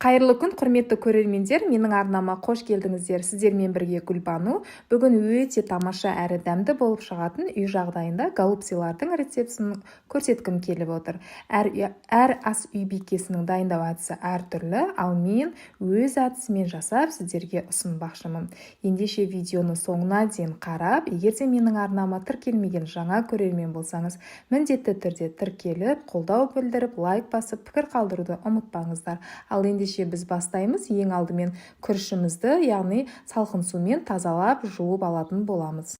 Қайырлы күн, құрметті көрермендер, менің арнама қош келдіңіздер. Сіздермен бірге Гүлбану. Бүгін өте тамаша әрі дәмді болып шығатын үй жағдайында голубцилардың рецептісін көрсеткім келіп отыр. Әр ас үй бикесінің дайындау әдісі әртүрлі, ал мен өз әдісімен жасап сіздерге ұсынбақшымын. Ендеше видеоны соңына дейін қарап, егер де менің арнама тіркелмеген жаңа көрермен болсаңыз, міндетті түрде тіркеліп, қолдау білдіріп, лайк басып, пікір қалдыруды ұмытпаңыздар. Ал ендеше біз бастаймыз. Ең алдымен күрішімізді, яғни салқын сумен тазалап, жуып алатын боламыз.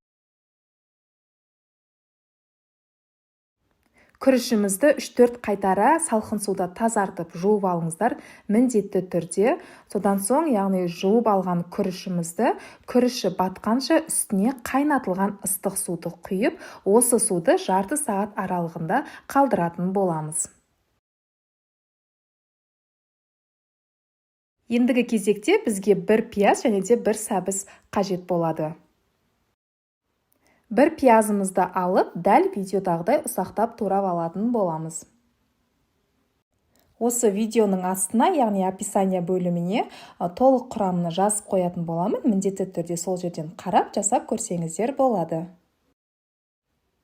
Күрішімізді 3-4 қайтара салқын суда тазартып жуып алыңыздар, міндетті түрде. Содан соң, яғни жуып алған күрішімізді, күріші батқанша үстіне қайнатылған ыстық суды құйып, осы суды жарты сағат аралығында қалдыратын боламыз. Ендігі кезекте бізге бір пияз және де бір сәбіз қажет болады. Бір пиязымызды алып, дәл видеодағыдай ұсақтап турап алатын боламыз. Осы видеоның астына, яғни описание бөліміне толық құрамын жазып қоятын боламын. Міндетті түрде сол жерден қарап, жасап көрсеңіздер болады.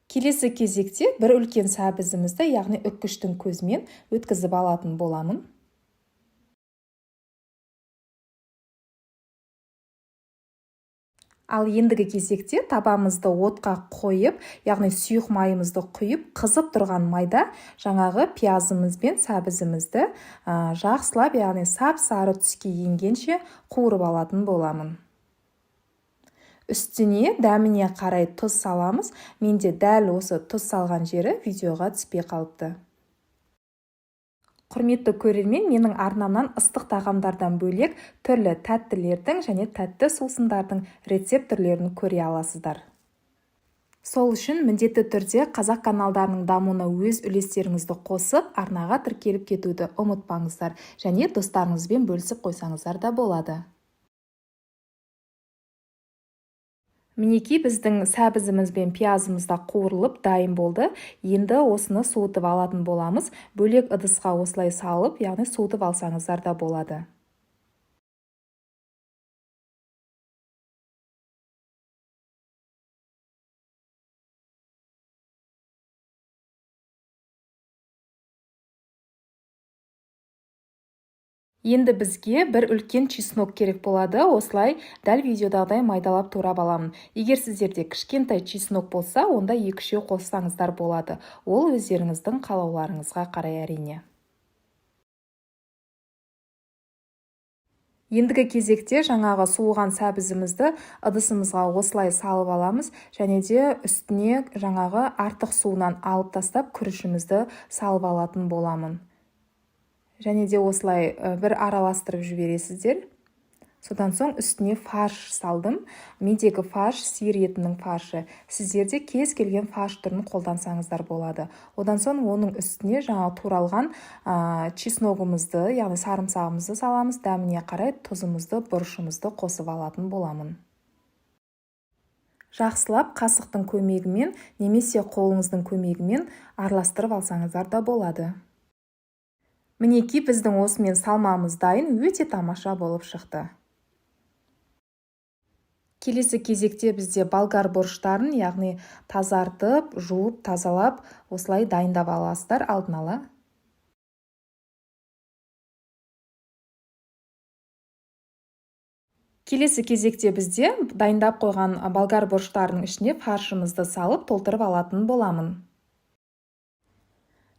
Келесі кезекте бір үлкен сәбізімізді, яғни үккіштің көзімен өткізіп алатын боламын. Ал ендігі кезекте табамызды отқа қойып, яғни сұйық майымызды құйып, қызып тұрған майда жаңағы пиязымыз бен сәбізімізді жақсылап, яғни сап-сары түске енгенше қуырып алатын боламын. Үстіне дәміне қарай тұз саламыз. Менде дәл осы тұз салған жері видеоға түспей қалыпты. Құрметті көрермен, менің арнамнан ыстық тағамдардан бөлек түрлі тәттілердің және тәтті сусындардың рецепт түрлерін көре аласыздар. Сол үшін міндетті түрде қазақ каналдарының дамуына өз үлестеріңізді қосып, арнаға тіркеліп кетуді ұмытпаңыздар, және достарыңызбен бөлісіп қойсаңыздар да болады. Мінекей біздің сәбізіміз бен пиязымыз да қуырылып дайын болды. Енді осыны суытып алатын боламыз. Бөлек ыдысқа осылай салып, яғни суытып алсаңыздар да болады. Енді бізге бір үлкен чеснок керек болады. Осылай дәл видеодағыдай майдалап турап аламын. Егер сіздерде кішкентай чеснок болса, онда 2-3 қоссаңыздар болады. Ол өздеріңіздің қалауларыңызға қарай әрине. Ендігі кезекте жаңағы суыған сәбізімізді ыдысымызға осылай салып аламыз, және де үстіне жаңағы артық суынан алып тастап күрішімізді салып алатын боламын. Және де осылай бір араластырып жібересіздер. Содан соң үстіне фарш салдым. Мендегі фарш сиыр етінің фаршы. Сіздерде кез келген фарш түрін қолдансаңыздар болады. Одан соң оның үстіне жаңа туралған чесногымызды, яғни сарымсағымызды саламыз. Дәміне қарай тұзымызды, бұрышымызды қосып алатын боламын. Жақсылап қасықтың көмегімен немесе қолыңыздың көмегімен араластырып алсаңыздар да болады. Мінекей біздің осымен салмамыз дайын, өте тамаша болып шықты. Келесі кезекте бізде болгар борщтарын, яғни тазартып, жуып, тазалап, осылай дайындап аласыздар алдын ала. Келесі кезекте бізде дайындап қойған болгар борщтарының ішіне фаршымызды салып, толтырып алатын боламын.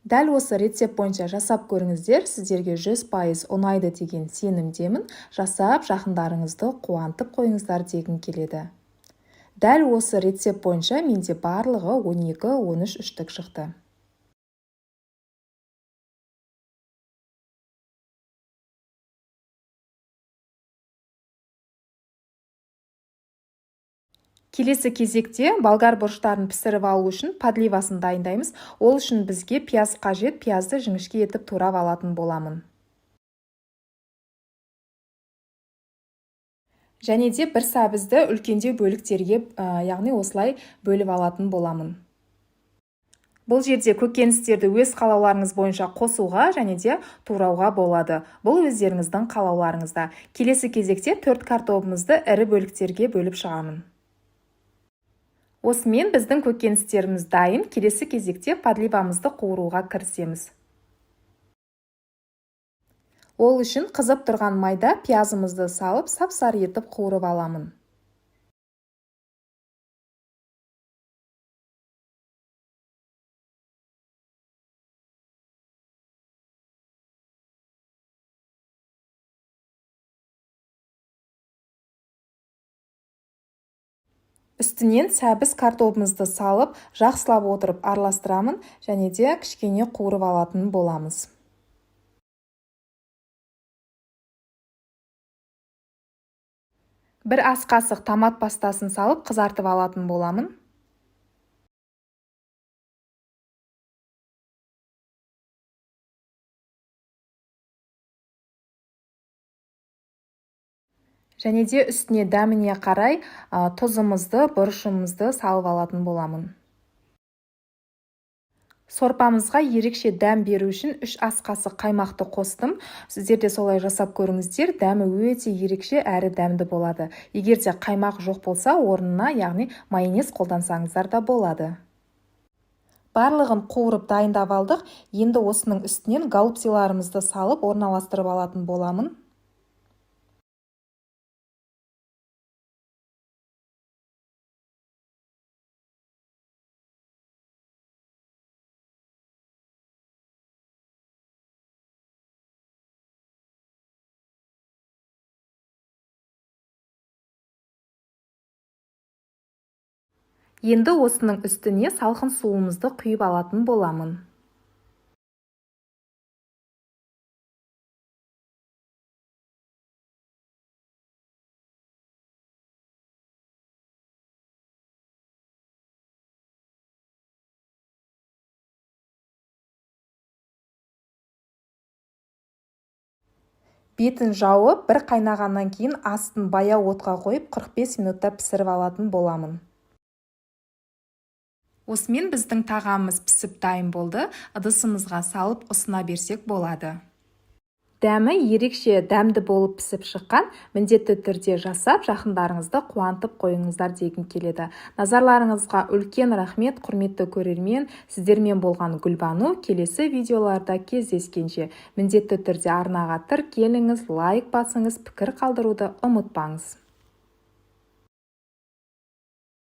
Дәл осы рецепт бойынша жасап көріңіздер, сіздерге 100% ұнайды деген сенімдемін. Жасап, жақындарыңызды қуантып қойыңыздар дегім келеді. Дәл осы рецепт бойынша менде барлығы 12-13 үштік шықты. Келесі кезекте болгар борщтарын пісіріп алу үшін подливасын дайындаймыз. Ол үшін бізге пияз қажет, пиязды жіңішке етіп турап алатын боламын. Және де бір сәбізді үлкендеу бөліктерге, яғни осылай бөліп алатын боламын. Бұл жерде көкөністерді өз қалауларыңыз бойынша қосуға және де турауға болады. Бұл өздеріңіздің қалауларыңызда. Келесі кезекте 4 картобымызды ірі бөліктерге бөліп шығамын. Осымен біздің көкөністеріміз дайын. Келесі кезекте подливамызды қуыруға кірісеміз. Ол үшін қызып тұрған майда пиязымызды салып, сап-сары етіп қуырып аламын. Үстінен сәбіз картобымызды салып, жақсылап отырып араластырамын және де кішкене қуырып алатын боламыз. Бір ас қасық томат пастасын салып қызартып алатын боламын. Және де үстіне дәміне қарай тұзымызды, бұрышымызды салып алатын боламын. Сорпамызға ерекше дәм беру үшін 3 ас қасық қаймақты қостым. Сіздер де солай жасап көріңіздер, дәмі өте ерекше әрі дәмді болады. Егер де қаймақ жоқ болса, орнына, яғни майонез қолдансаңыздар да болады. Барлығын қуырып дайындап алдық. Енді осының үстінен голубциларымызды салып орналастырып алатын боламын. Енді осының үстіне салқын суымызды құйып алатын боламын. Бетін жауып, бір қайнағаннан кейін астын баяу отқа қойып 45 минутта пісіріп алатын боламын. Осымен біздің тағамымыз пісіп дайын болды. Ыдысымызға салып ұсына берсек болады. Дәмі ерекше дәмді болып пісіп шыққан. Міндетті түрде жасап, жақындарыңызды қуантып қойыңыздар дегім келеді. Назарларыңызға үлкен рахмет, құрметті көрермен. Сіздермен болған Гүлбану. Келесі видеоларда кездескенше міндетті түрде арнаға тіркеліңіз, лайк басыңыз, пікір қалдыруды ұмытпаңыз.